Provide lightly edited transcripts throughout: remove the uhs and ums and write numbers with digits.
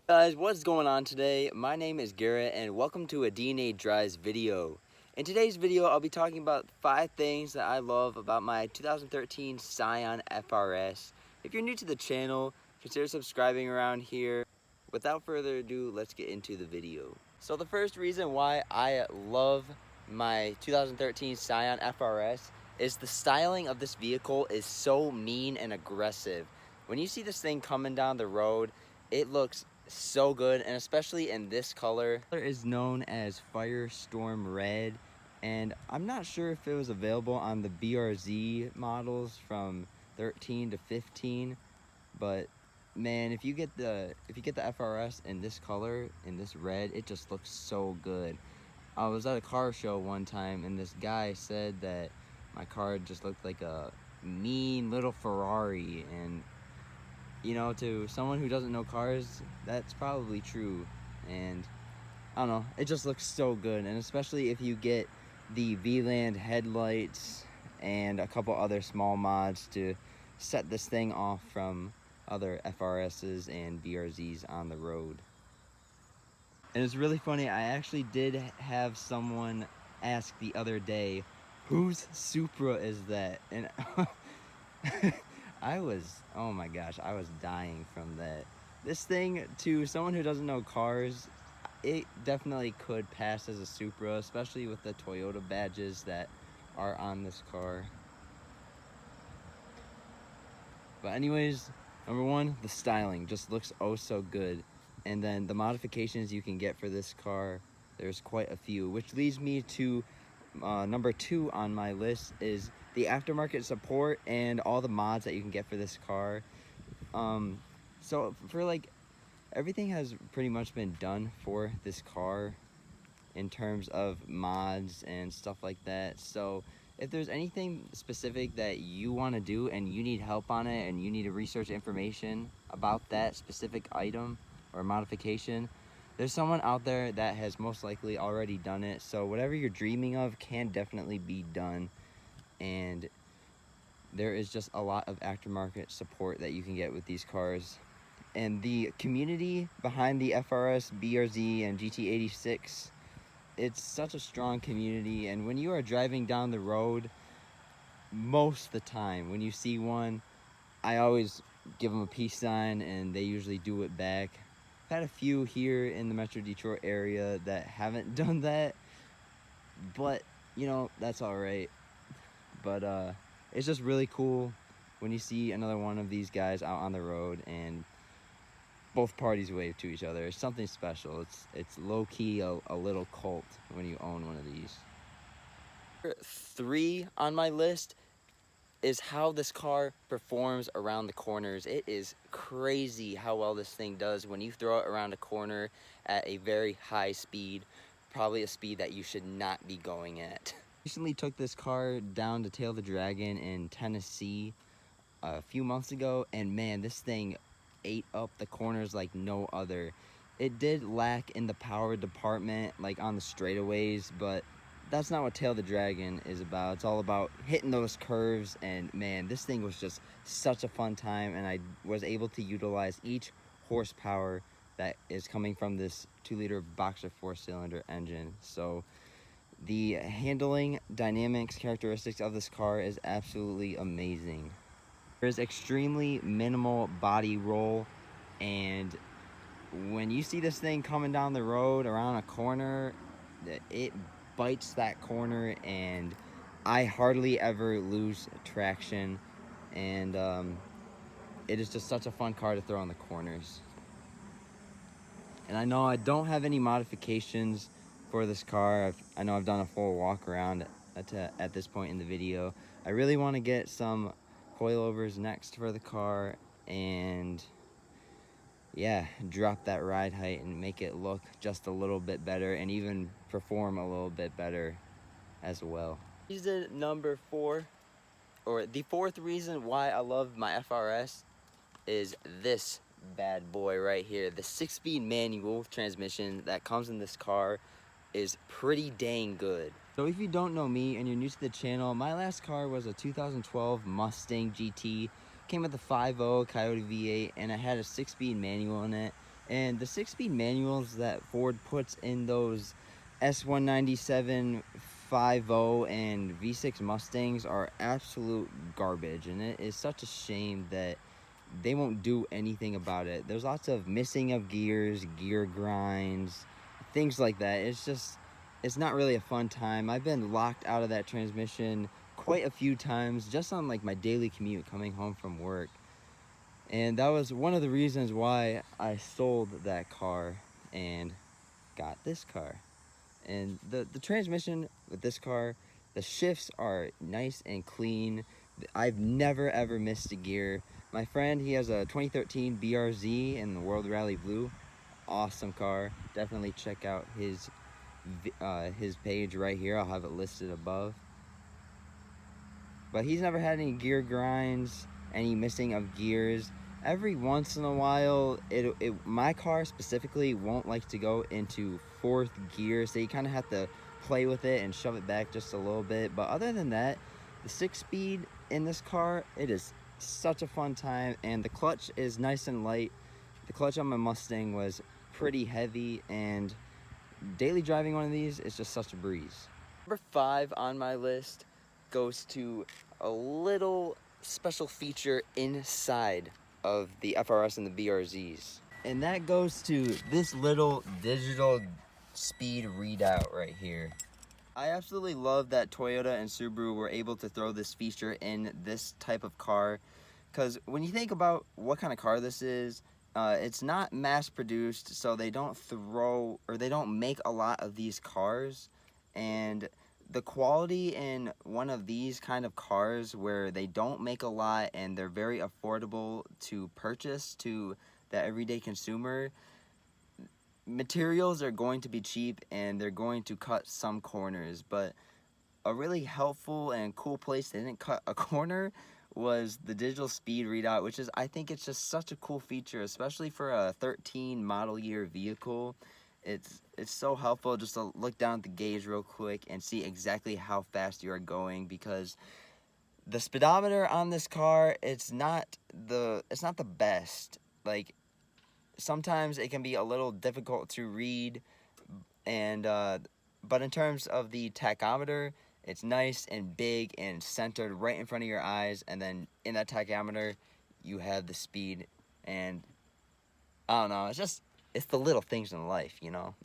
Guys, what's going on today? My name is Garrett and welcome to a DNA Drives video. In today's video, I'll be talking about 5 things that I love about my 2013 Scion FRS. If you're new to the channel, consider subscribing around here. Without further ado, let's get into the video. So the first reason why I love my 2013 Scion FRS is the styling of this vehicle is so mean and aggressive. When you see this thing coming down the road, it looks so good, and especially in this color. Color is known as Firestorm Red, and I'm not sure if it was available on the BRZ models from 13 to 15, but man, if you get the FRS in this color, in this red, it just looks so good. I was at a car show one time and this guy said that my car just looked like a mean little Ferrari, and you know, to someone who doesn't know cars, that's probably true. And I don't know, it just looks so good. And especially if you get the VLAND headlights and a couple other small mods to set this thing off from other FRSs and BRZs on the road. And it's really funny, I actually did have someone ask the other day, whose Supra is that? And oh my gosh, I was dying from that. This thing, to someone who doesn't know cars, it definitely could pass as a Supra, especially with the Toyota badges that are on this car. But anyways, number one, the styling just looks oh so good. And then the modifications you can get for this car, there's quite a few, which leads me to number 2 on my list is the aftermarket support and all the mods that you can get for this car. So for like, everything has pretty much been done for this car in terms of mods and stuff like that. So if there's anything specific that you want to do and you need help on it and you need to research information about that specific item or modification, there's someone out there that has most likely already done it. So whatever you're dreaming of can definitely be done. And there is just a lot of aftermarket support that you can get with these cars. And the community behind the FRS, BRZ, and GT86, it's such a strong community. And when you are driving down the road, most of the time when you see one, I always give them a peace sign and they usually do it back. I've had a few here in the Metro Detroit area that haven't done that, but you know, that's all right. But it's just really cool when you see another one of these guys out on the road and both parties wave to each other. It's something special. It's low-key a little cult when you own one of these. 3 on my list is how this car performs around the corners. It is crazy how well this thing does when you throw it around a corner at a very high speed, probably a speed that you should not be going at. Recently took this car down to Tail the Dragon in Tennessee a few months ago, and man, this thing ate up the corners like no other. It did lack in the power department, like on the straightaways, but that's not what Tail the Dragon is about. It's all about hitting those curves, and man, this thing was just such a fun time, and I was able to utilize each horsepower that is coming from this 2-liter boxer 4-cylinder engine. So the handling, dynamics, characteristics of this car is absolutely amazing. There's extremely minimal body roll, and when you see this thing coming down the road around a corner, it bites that corner, and I hardly ever lose traction, and it is just such a fun car to throw on the corners. And I know I don't have any modifications for this car. I know I've done a full walk around at this point in the video. I really want to get some coilovers next for the car and yeah, drop that ride height and make it look just a little bit better and even perform a little bit better as well. Reason number 4, or the 4th reason why I love my FRS, is this bad boy right here. The 6-speed manual transmission that comes in this car is pretty dang good. So if you don't know me and you're new to the channel, my last car was a 2012 Mustang GT. Came with a 5.0 Coyote V8 and it had a 6-speed manual in it. And the 6-speed manuals that Ford puts in those S197 5.0 and V6 Mustangs are absolute garbage, and it is such a shame that they won't do anything about it. There's lots of missing of gears, gear grinds, things like that. It's not really a fun time. I've been locked out of that transmission quite a few times just on like my daily commute coming home from work. And that was one of the reasons why I sold that car and got this car. And the transmission with this car, the shifts are nice and clean. I've never ever missed a gear. My friend, he has a 2013 BRZ in the World Rally Blue. Awesome car. Definitely check out his page right here. I'll have it listed above. But he's never had any gear grinds, any missing of gears. Every once in a while, my car specifically won't like to go into 4th gear, so you kind of have to play with it and shove it back just a little bit. But other than that, the 6-speed in this car, it is such a fun time, and the clutch is nice and light. The clutch on my Mustang was pretty heavy, and daily driving one of these is just such a breeze. Number 5 on my list goes to a little special feature inside of the FRS and the BRZs. And that goes to this little digital speed readout right here. I absolutely love that Toyota and Subaru were able to throw this feature in this type of car, because when you think about what kind of car this is, it's not mass produced, so they don't make a lot of these cars. And the quality in one of these kind of cars where they don't make a lot and they're very affordable to purchase to the everyday consumer, materials are going to be cheap and they're going to cut some corners. But a really helpful and cool place they didn't cut a corner was the digital speed readout, which is, I think it's just such a cool feature, especially for a 13 model year vehicle. It's so helpful just to look down at the gauge real quick and see exactly how fast you are going, because the speedometer on this car, it's not the best. Like, sometimes it can be a little difficult to read, and but in terms of the tachometer, it's nice and big and centered right in front of your eyes, and then in that tachometer you have the speed. And I don't know, it's the little things in life, you know.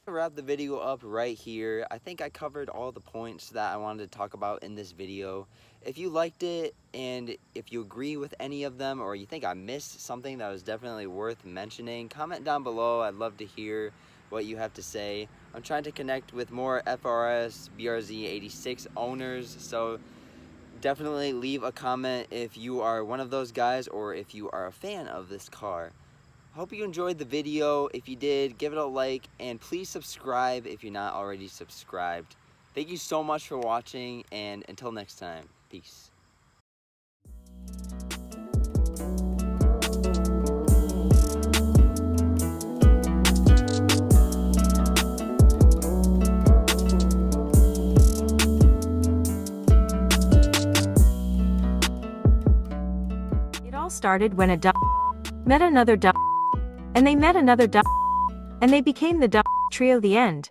To wrap the video up right here, I think I covered all the points that I wanted to talk about in this video. If you liked it, and if you agree with any of them, or you think I missed something that was definitely worth mentioning, comment down below. I'd love to hear what you have to say. I'm trying to connect with more FRS BRZ 86 owners, so definitely leave a comment if you are one of those guys or if you are a fan of this car. Hope you enjoyed the video. If you did, give it a like, and please subscribe if you're not already subscribed. Thank you so much for watching, and until next time, peace. It all started when a met another and they met another and they became the trio. The end.